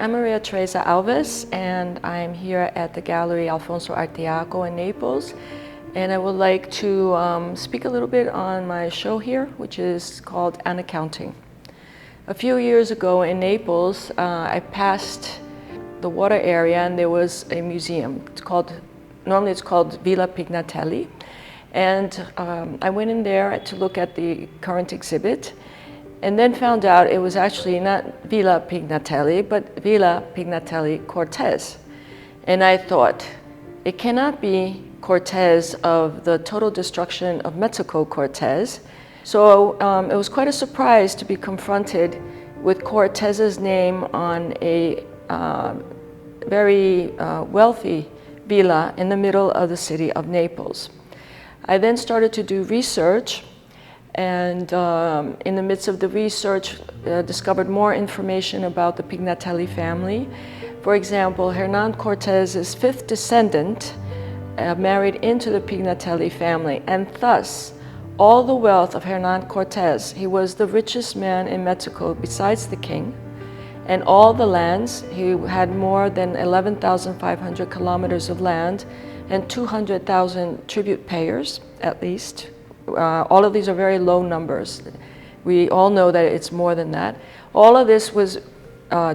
I'm Maria Thereza Alves, and I'm here at the Gallery Alfonso Arteaco in Naples. And I would like to speak a little bit on my show here, which is called An Accounting. A few years ago in Naples, I passed the water area and there was a museum. Normally it's called Villa Pignatelli. And I went in there to look at the current exhibit, and then found out it was actually not Villa Pignatelli, but Villa Pignatelli Cortez. And I thought, it cannot be Cortez of the total destruction of Mexico Cortez. So it was quite a surprise to be confronted with Cortez's name on a very wealthy villa in the middle of the city of Naples. I then started to do research, and in the midst of the research, discovered more information about the Pignatelli family. For example, Hernan Cortez's fifth descendant married into the Pignatelli family, and thus all the wealth of Hernan Cortez, he was the richest man in Mexico besides the king, and all the lands, he had more than 11,500 kilometers of land and 200,000 tribute payers at least. All of these are very low numbers. We all know that it's more than that. All of this was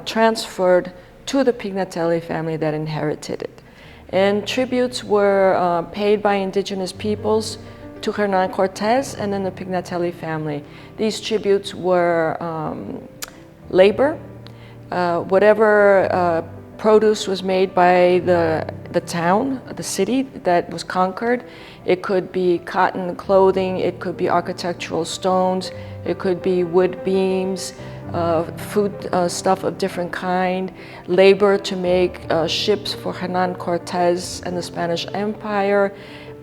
transferred to the Pignatelli family that inherited it. And tributes were paid by indigenous peoples to Hernan Cortez and then the Pignatelli family. These tributes were labor, whatever produce was made by the town, the city that was conquered. It could be cotton clothing, it could be architectural stones, it could be wood beams, food stuff of different kind, labor to make ships for Hernan Cortez and the Spanish Empire,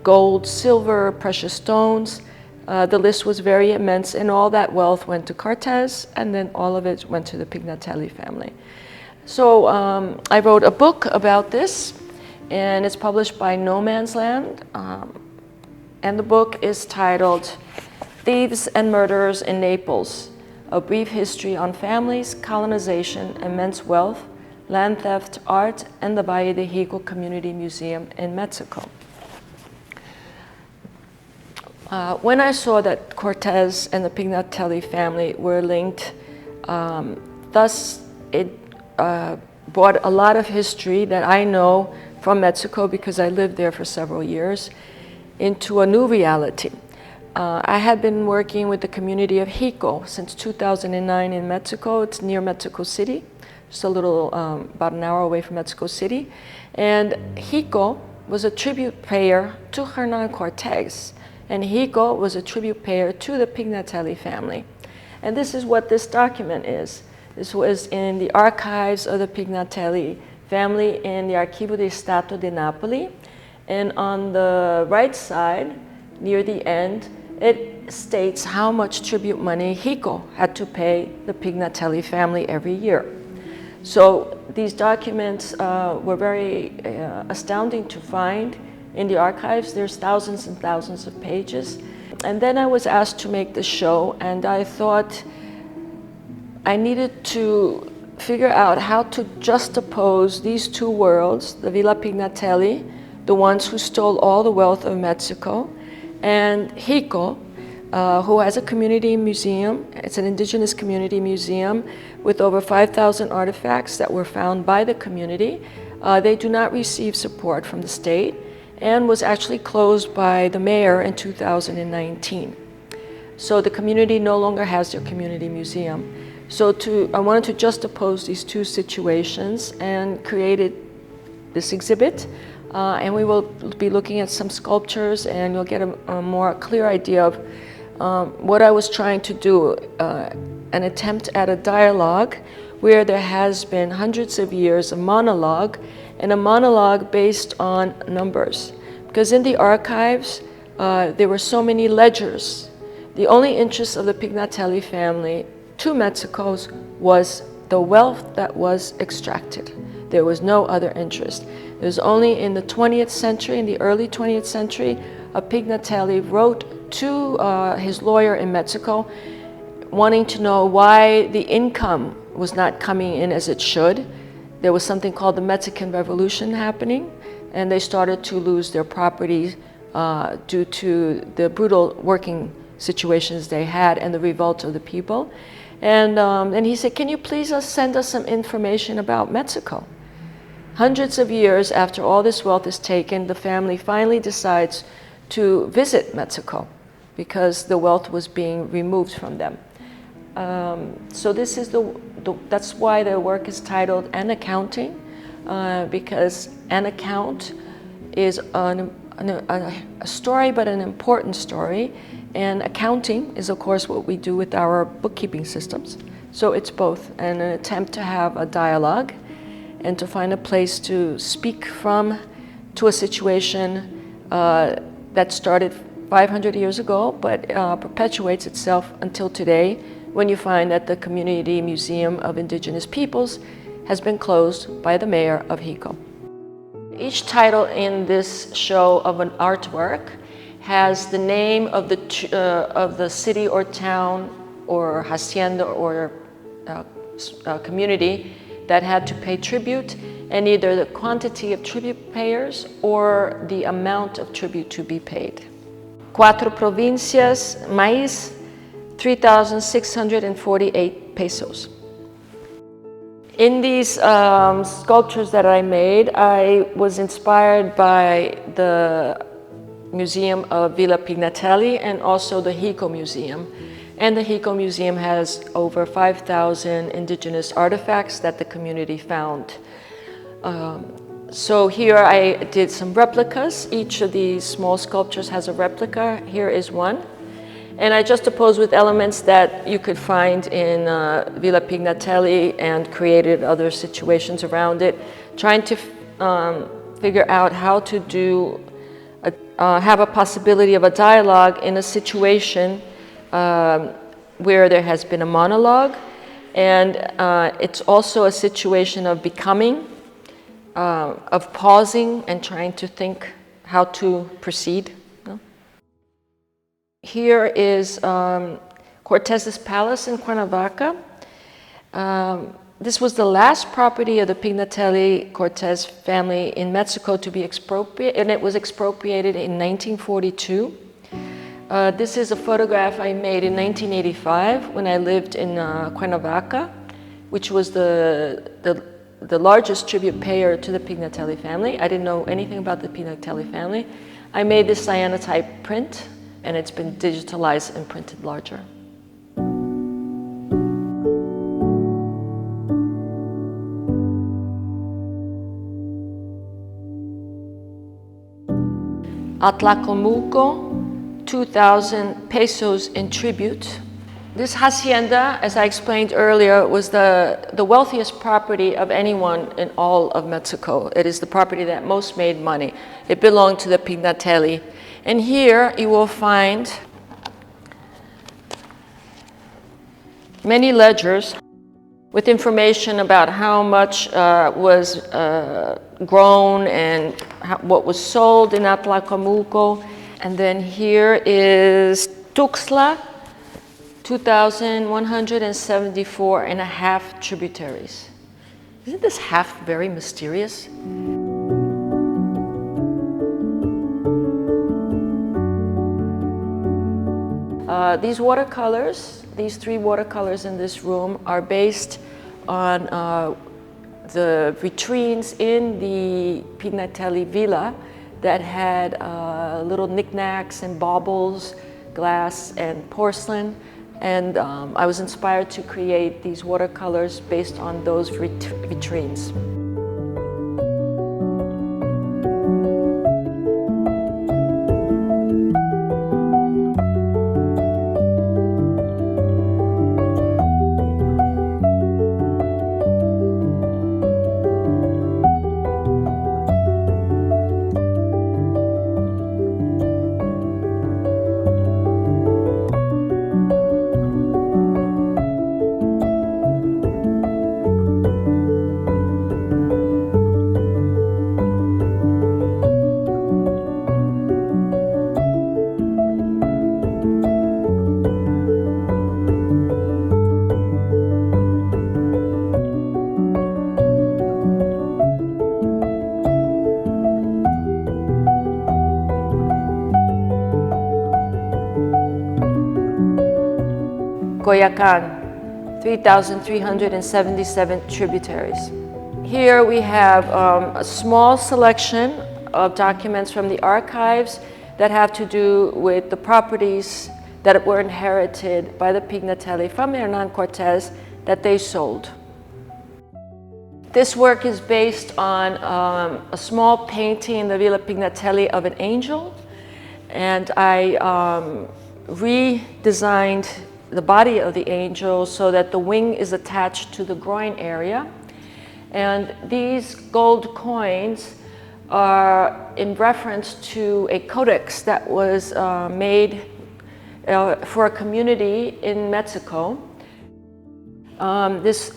gold, silver, precious stones. The list was very immense, and all that wealth went to Cortez, and then all of it went to the Pignatelli family. So I wrote a book about this, and it's published by No Man's Land. And the book is titled Thieves and Murderers in Naples, A Brief History on Families, Colonization, Immense Wealth, Land Theft, Art, and the Valle de Xico Community Museum in Mexico. When I saw that Cortez and the Pignatelli family were linked, thus it brought a lot of history that I know from Mexico, because I lived there for several years, into a new reality. I had been working with the community of Xico since 2009 in Mexico. It's near Mexico City, just a little, about an hour away from Mexico City. And Xico was a tribute payer to Hernan Cortez, and Xico was a tribute payer to the Pignatelli family. And this is what this document is. This was in the archives of the Pignatelli family in the Archivo di Stato di Napoli. And on the right side, near the end, it states how much tribute money Xico had to pay the Pignatelli family every year. So these documents were very astounding to find in the archives. There's thousands and thousands of pages. And then I was asked to make the show, and I thought I needed to figure out how to juxtapose these two worlds, the Villa Pignatelli, the ones who stole all the wealth of Mexico, and Xico, who has a community museum. It's an indigenous community museum with over 5,000 artifacts that were found by the community. They do not receive support from the state, and was actually closed by the mayor in 2019. So the community no longer has their community museum. So I wanted to juxtapose these two situations and created this exhibit. And we will be looking at some sculptures, and you'll get a more clear idea of what I was trying to do, an attempt at a dialogue where there has been hundreds of years of monologue, and a monologue based on numbers. Because in the archives, there were so many ledgers. The only interest of the Pignatelli family to Mexico's was the wealth that was extracted. There was no other interest. It was only in the 20th century, in the early 20th century, a Pignatelli wrote to his lawyer in Mexico wanting to know why the income was not coming in as it should. there was something called the Mexican Revolution happening, and they started to lose their property due to the brutal working situations they had and the revolt of the people. And he said, can you please send us some information about Mexico? Hundreds of years after all this wealth is taken, the family finally decides to visit Mexico because the wealth was being removed from them. So this is that's why the work is titled An Accounting, because an account is a story, but an important story. And accounting is, of course, what we do with our bookkeeping systems. So it's both an attempt to have a dialogue and to find a place to speak from to a situation that started 500 years ago, but perpetuates itself until today, when you find that the Community Museum of Indigenous Peoples has been closed by the mayor of Jico. Each title in this show of an artwork has the name of the city or town or hacienda or community that had to pay tribute, and either the quantity of tribute payers or the amount of tribute to be paid. Cuatro provincias, maíz, 3,648 pesos. In these sculptures that I made, I was inspired by the Museum of Villa Pignatelli and also the Jico Museum. And the Jico Museum has over 5,000 indigenous artifacts that the community found. So here I did some replicas. Each of these small sculptures has a replica. Here is one. And I juxtaposed with elements that you could find in Villa Pignatelli and created other situations around it, trying to figure out how to do have a possibility of a dialogue in a situation where there has been a monologue, and it's also a situation of becoming, of pausing and trying to think how to proceed. No? Here is Cortez's palace in Cuernavaca. This was the last property of the Pignatelli-Cortez family in Mexico to be expropriated, and it was expropriated in 1942. This is a photograph I made in 1985 when I lived in Cuernavaca, which was the largest tribute payer to the Pignatelli family. I didn't know anything about the Pignatelli family. I made this cyanotype print, and it's been digitalized and printed larger. Atlacomulco, 2,000 pesos in tribute. This hacienda, as I explained earlier, was the wealthiest property of anyone in all of Mexico. It is the property that most made money. It belonged to the Pignatelli. And here you will find many ledgers with information about how much was grown and what was sold in Atlacomulco. And then here is Tuxtla, 2,174 and a half tributaries. Isn't this half very mysterious? These watercolors, these 3 watercolors in this room, are based on the vitrines in the Pignatelli Villa that had little knickknacks and baubles, glass and porcelain. And I was inspired to create these watercolors based on those vitrines. Coyacan, 3,377 tributaries. Here we have a small selection of documents from the archives that have to do with the properties that were inherited by the Pignatelli from Hernan Cortés that they sold. This work is based on a small painting in the Villa Pignatelli of an angel, and I redesigned the body of the angel so that the wing is attached to the groin area. And these gold coins are in reference to a codex that was made for a community in Mexico. This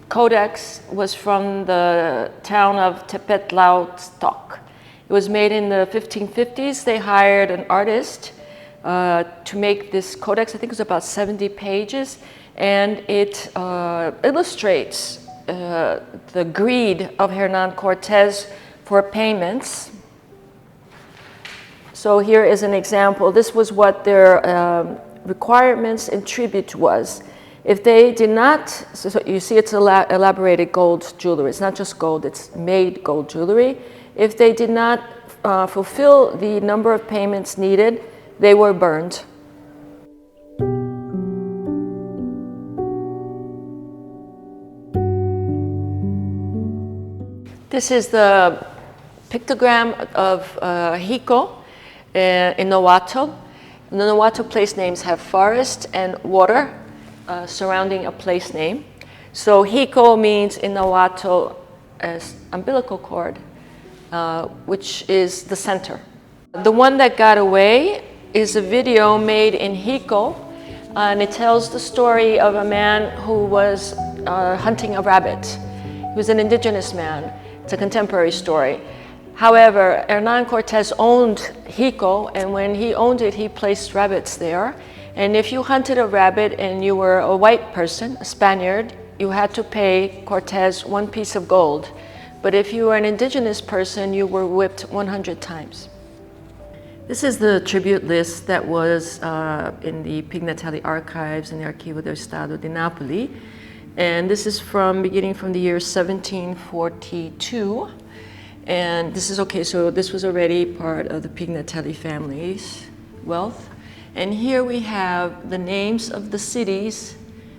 codex was from the town of Tepetlaotztoc. It was made in the 1550s. They hired an artist to make this codex. I think it was about 70 pages, and it illustrates the greed of Hernan Cortés for payments. So here is an example. This was what their requirements and tribute was. If they did not, so you see it's elaborated gold jewelry. It's not just gold, it's made gold jewelry. If they did not fulfill the number of payments needed, they were burned. This is the pictogram of Jico in Nahuatl. The Nahuatl place names have forest and water surrounding a place name. So Jico means in Nahuatl as umbilical cord, which is the center. The one that got away is a video made in Jico, and it tells the story of a man who was hunting a rabbit. He was an indigenous man. It's a contemporary story. However, Hernan Cortés owned Jico, and when he owned it, he placed rabbits there. And if you hunted a rabbit and you were a white person, a Spaniard, you had to pay Cortés 1 piece of gold. But if you were an indigenous person, you were whipped 100 times. This is the tribute list that was in the Pignatelli archives in the Archivo del Estado di Napoli. And this is beginning from the year 1742. And this is okay, so this was already part of the Pignatelli family's wealth. And here we have the names of the cities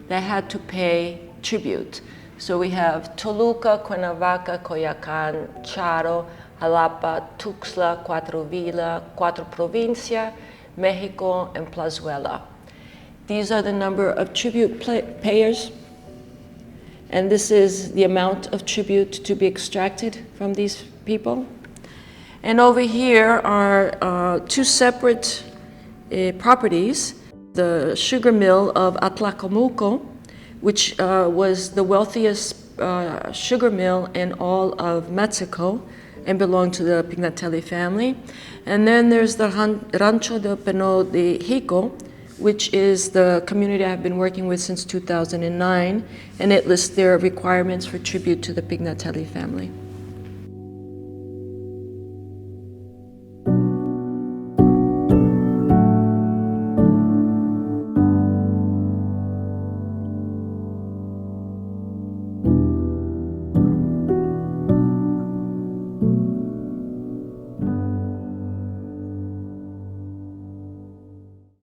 that had to pay tribute. So we have Toluca, Cuernavaca, Coyacan, Charo, Jalapa, Tuxtla, Cuatro Villa, Cuatro Provincia, Mexico, and Plazuela. These are the number of tribute payers. And this is the amount of tribute to be extracted from these people. And over here are two separate properties. The sugar mill of Atlacomulco, which was the wealthiest sugar mill in all of Mexico and belonged to the Pignatelli family. And then there's the Rancho del Peno de Jico, which is the community I've been working with since 2009, and it lists their requirements for tribute to the Pignatelli family.